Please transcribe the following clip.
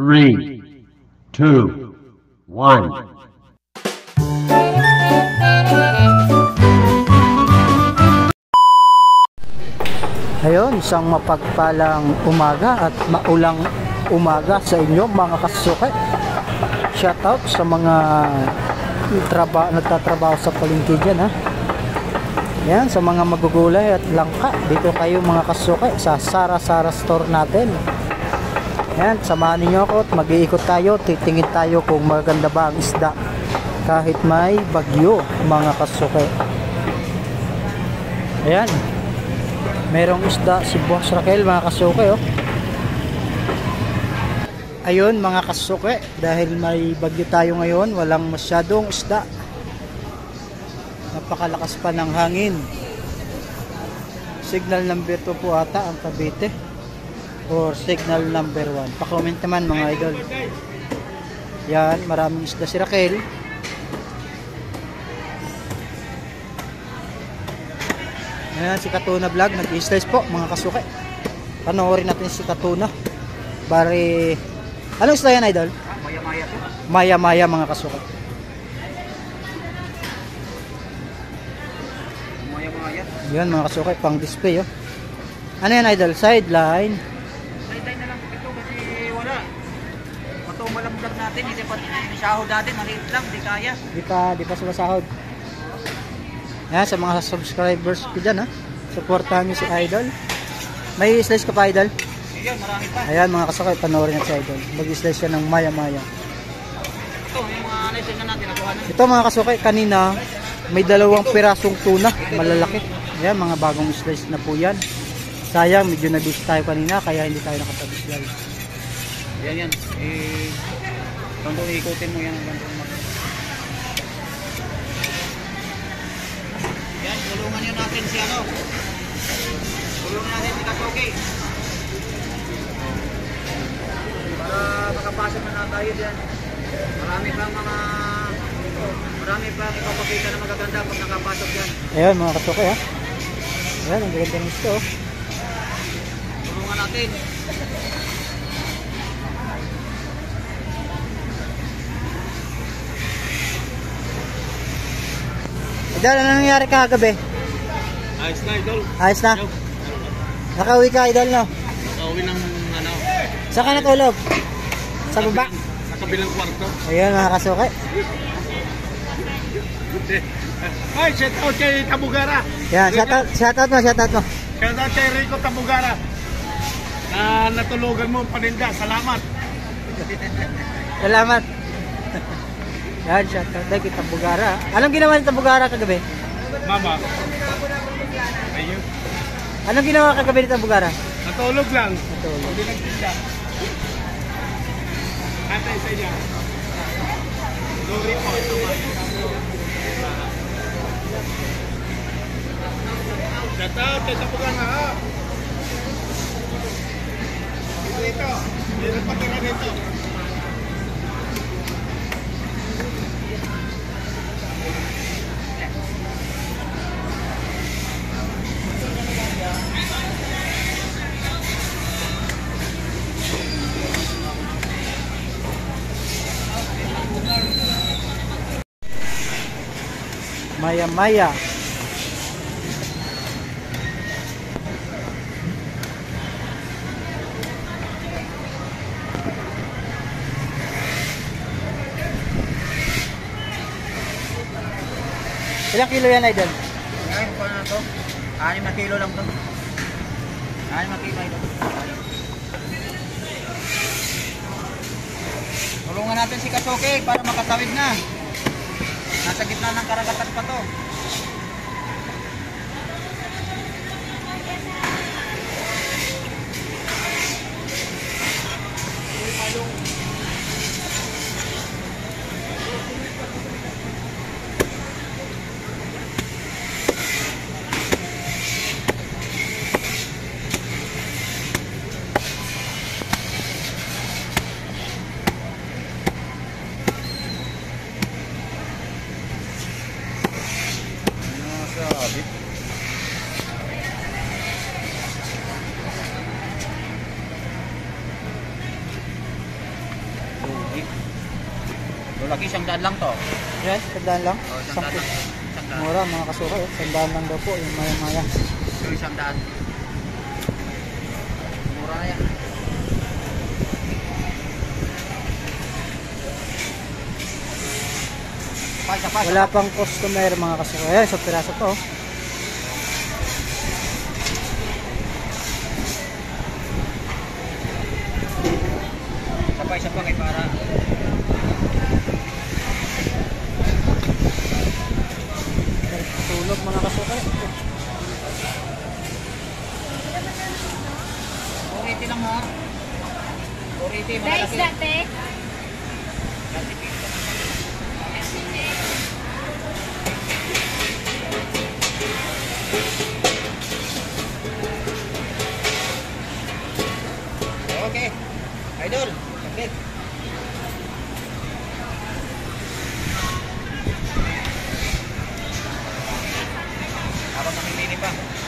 3, 2, 1. Ayun, isang mapagpalang umaga at maulang umaga sa inyo mga kasuke. Shoutout sa mga nagtatrabaho sa palengke dyan, ha. Yan, sa mga magugulay at langka, dito kayo mga kasuke sa Sara store natin. Yan, samahan niyo ako at mag-iikot tayo, titingin tayo kung maganda ba ang isda kahit may bagyo mga kasuke. Ayan, merong isda si Boss Raquel mga kasuke, oh. Ayun mga kasuke, dahil may bagyo tayo ngayon, walang masyadong isda. Napakalakas pa ng hangin. Signal number 2 po ata ang Cavite or signal number 1. Pa-comment naman mga idol. Yan, maraming isda si Raquel. Ayan, si Katuna Vlog nag-i-slice po mga kasuke. Panoorin natin si Katuna. Bari, anong isda yan idol? Maya-maya po. Maya-maya mga kasuke. Maya-maya. Yan mga kasuke, pang display, oh. Ano yan idol? Sideline. Sideline na lang po ito kasi wala. Matumal ang vlog natin. Hindi pa sahod natin. Maliit lang. Hindi kaya. Di pa sumasahod. Yan, sa mga subscribers ko dyan, ha. Supportahan nyo si idol. May slice ka pa idol? Ayan, marami pa. Ayan mga kasuke, panoorin natin si idol. Mag-slice siya ng maya-maya. Ito, yung mga naisin na natin. Nakuha na. Ito mga kasuke, kanina may 2 pirasong tuna, malalaki. Ayan, mga bagong slice na po yan. Sayang, medyo na-busy tayo kanina, kaya hindi tayo nakapag-slice. Yan, yan. Ganto ikutin mo yan. Ganto mo. Yan, tulungan nyo natin si ano. Tulungan natin si Katoke. Para makapasok na tayo dyan. Marami pang ipapakita na magaganda pag nakapasok dyan. Ayan mga kasuke, ha. Ayan, ang ganda ng gusto, oh. Tulungan natin. Idol, ano nangyari kagabi? Ayos na, idol. Ayos na? Nakauwi ka idol, no? Nakauwi ng ano. Saan ka natulog? Sa baba? Sa kabilang kwarto. Ayan mga kasuke. Ay, shout out kay Tabugara. Yan, shoutout mo. Shout out kay Rico Tabugara. Natulugan mo ang paninda. Salamat. Salamat. Yan, shoutout tayo kay Tabugara. Anong ginawa ni Tabugara kagabi? Mama. Ayun. Anong ginawa kagabi ni Tabugara? Natulog lang. Natulog. Hindi nagtinda. Atay sa inyo. Sorry po. Shout out kay Tabugara, ha? Ito. Meron pa tira dito. Maya-maya. Ilang kilo yan, idol? Ay, kung ano to? 6 na kilo lang to. 6 na kilo ito. Tulungan natin si Katoke para makatawid na. Nasa gitna ng karagatan pa to. Lulaki, 100 lang to. Yan, sandaan lang. Oh, 100 lang. 100. Mura mga kasukay. Sandaan lang daw po yung maya-maya. So, 100. Mura na yan. Sapay. Wala pang customer mga kasukay. Ayan, sa piraso to. Sapay para Tulog mga kasukay. 480 lang mo. 480 Guys, malaki. dati. Okay. Idol. Okay. Habang namimili pa.